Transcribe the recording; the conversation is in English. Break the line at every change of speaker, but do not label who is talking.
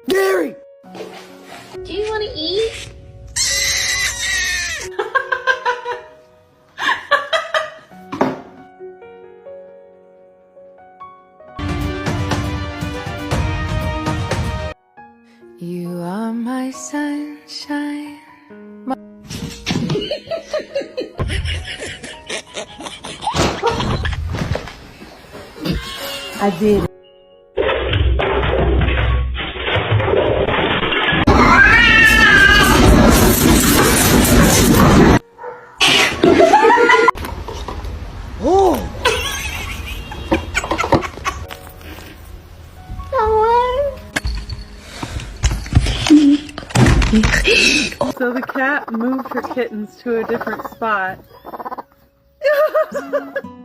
Gary!
Do you want to eat?
You are my sunshine.
I did it. Oh!
So the cat moved her kittens to a different spot.